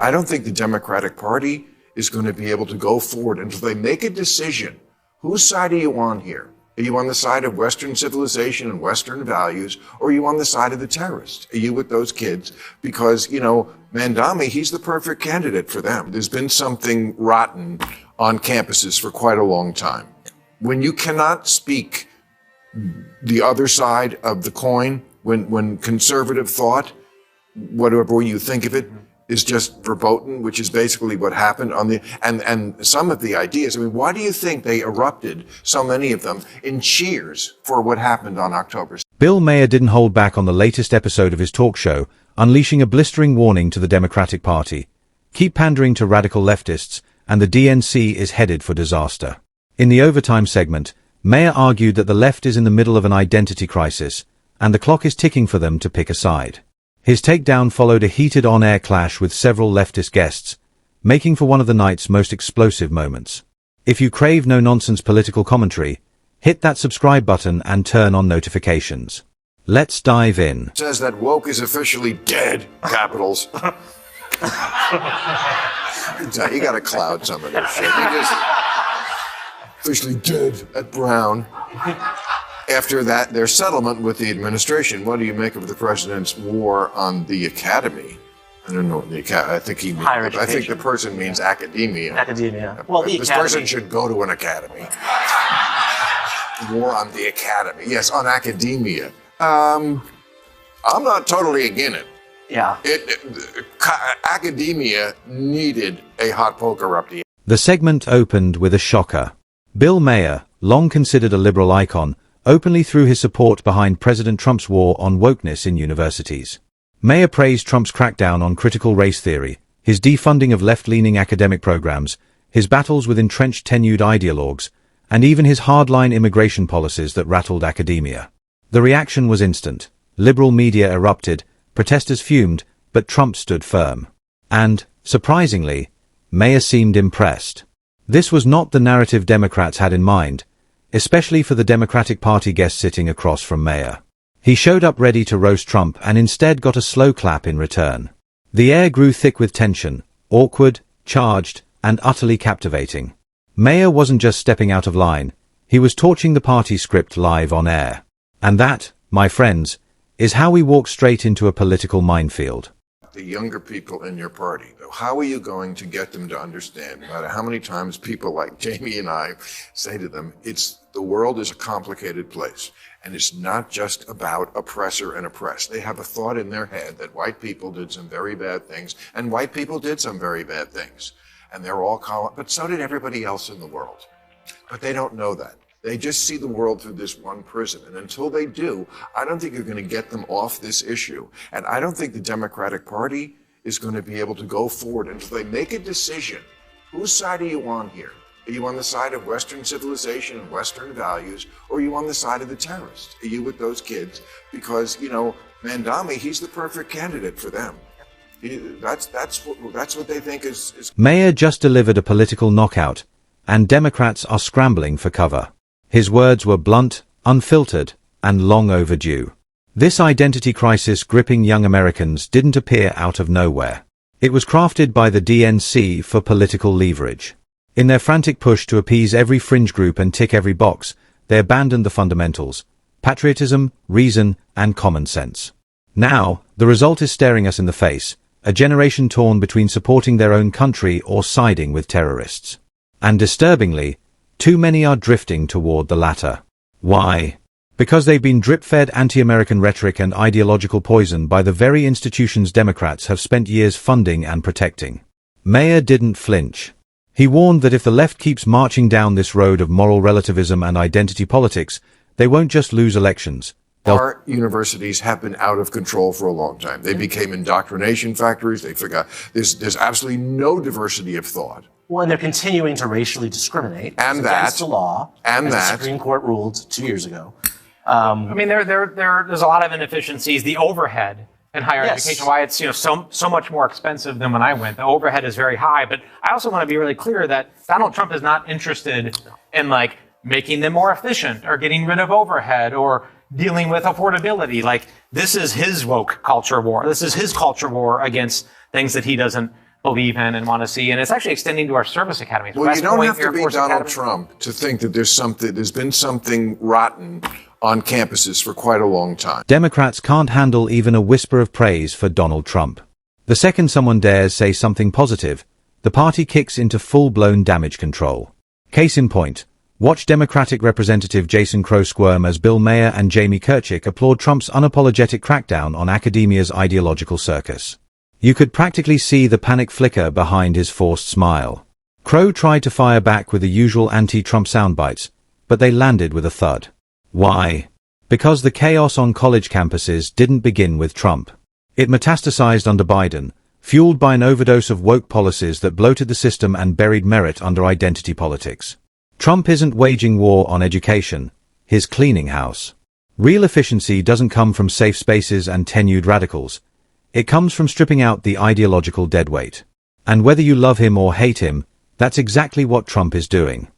I don't think the Democratic Party is going to be able to go forward until they make a decision. Whose side are you on here? Are you on the side of Western civilization and Western values, or are you on the side of the terrorists? Are you with those kids? Because, Mandami, he's the perfect candidate for them. There's been something rotten on campuses for quite a long time. When you cannot speak the other side of the coin, when conservative thought, whatever you think of it, is just verboten, which is basically what happened and some of the ideas. I mean, why do you think they erupted, so many of them, in cheers for what happened on October 6th? Bill Maher didn't hold back on the latest episode of his talk show, unleashing a blistering warning to the Democratic Party. Keep pandering to radical leftists, and the DNC is headed for disaster. In the overtime segment, Maher argued that the left is in the middle of an identity crisis, and the clock is ticking for them to pick a side. His takedown followed a heated on-air clash with several leftist guests, making for one of the night's most explosive moments. If you crave no-nonsense political commentary, hit that subscribe button and turn on notifications. Let's dive in. It says that woke is officially dead, capitals. You gotta cloud some of this shit. He just officially dead at Brown. After that, their settlement with the administration. What do you make of the president's war on the academy? I don't know. I think he means. I think the person means academia. Academia. Well, the this academy. person should go to an academy. War on the academy. Yes, on academia. I'm not totally against it. Yeah. Academia needed a hot poker up the. The segment opened with a shocker. Bill Maher, long considered a liberal icon, openly threw his support behind President Trump's war on wokeness in universities. Maher praised Trump's crackdown on critical race theory, his defunding of left-leaning academic programs, his battles with entrenched tenured ideologues, and even his hardline immigration policies that rattled academia. The reaction was instant. Liberal media erupted, protesters fumed, but Trump stood firm. And, surprisingly, Maher seemed impressed. This was not the narrative Democrats had in mind, especially for the Democratic Party guest sitting across from Maher. He showed up ready to roast Trump and instead got a slow clap in return. The air grew thick with tension, awkward, charged, and utterly captivating. Maher wasn't just stepping out of line, he was torching the party script live on air. And that, my friends, is how we walk straight into a political minefield. The younger people in your party, how are you going to get them to understand, no matter how many times people like Jamie and I say to them, the world is a complicated place, and it's not just about oppressor and oppressed. They have a thought in their head that white people did some very bad things, and white people did some very bad things. And they're all but so did everybody else in the world. But they don't know that. They just see the world through this one prism. And until they do, I don't think you're going to get them off this issue. And I don't think the Democratic Party is going to be able to go forward until they make a decision. Whose side are you on here? Are you on the side of Western civilization and Western values, or are you on the side of the terrorists? Are you with those kids? Because, Mandami, he's the perfect candidate for them. That's what they think is. Maher just delivered a political knockout, and Democrats are scrambling for cover. His words were blunt, unfiltered, and long overdue. This identity crisis gripping young Americans didn't appear out of nowhere. It was crafted by the DNC for political leverage. In their frantic push to appease every fringe group and tick every box, they abandoned the fundamentals: patriotism, reason, and common sense. Now, the result is staring us in the face, a generation torn between supporting their own country or siding with terrorists. And disturbingly, too many are drifting toward the latter. Why? Because they've been drip-fed anti-American rhetoric and ideological poison by the very institutions Democrats have spent years funding and protecting. Maher didn't flinch. He warned that if the left keeps marching down this road of moral relativism and identity politics, they won't just lose elections. Our universities have been out of control for a long time. They became indoctrination factories. They forgot. There's absolutely no diversity of thought. Well, and they're continuing to racially discriminate against the law, as the Supreme Court ruled 2 years ago. There's a lot of inefficiencies. The overhead in higher education, why it's so much more expensive than when I went. The overhead is very high. But I also want to be really clear that Donald Trump is not interested in making them more efficient or getting rid of overhead or dealing with affordability. This is his woke culture war. This is his culture war against things that he doesn't believe in and want to see. And it's actually extending to our service academies. Well, West you don't Point have to Air be Force Donald Academy. Trump to think that there's been something rotten on campuses for quite a long time. Democrats can't handle even a whisper of praise for Donald Trump. The second someone dares say something positive, the party kicks into full-blown damage control. Case in point, watch Democratic Representative Jason Crow squirm as Bill Maher and Jamie Kirchick applaud Trump's unapologetic crackdown on academia's ideological circus. You could practically see the panic flicker behind his forced smile. Crow tried to fire back with the usual anti-Trump soundbites, but they landed with a thud. Why? Because the chaos on college campuses didn't begin with Trump. It metastasized under Biden, fueled by an overdose of woke policies that bloated the system and buried merit under identity politics. Trump isn't waging war on education, he's cleaning house. Real efficiency doesn't come from safe spaces and tenured radicals. It comes from stripping out the ideological deadweight. And whether you love him or hate him, that's exactly what Trump is doing.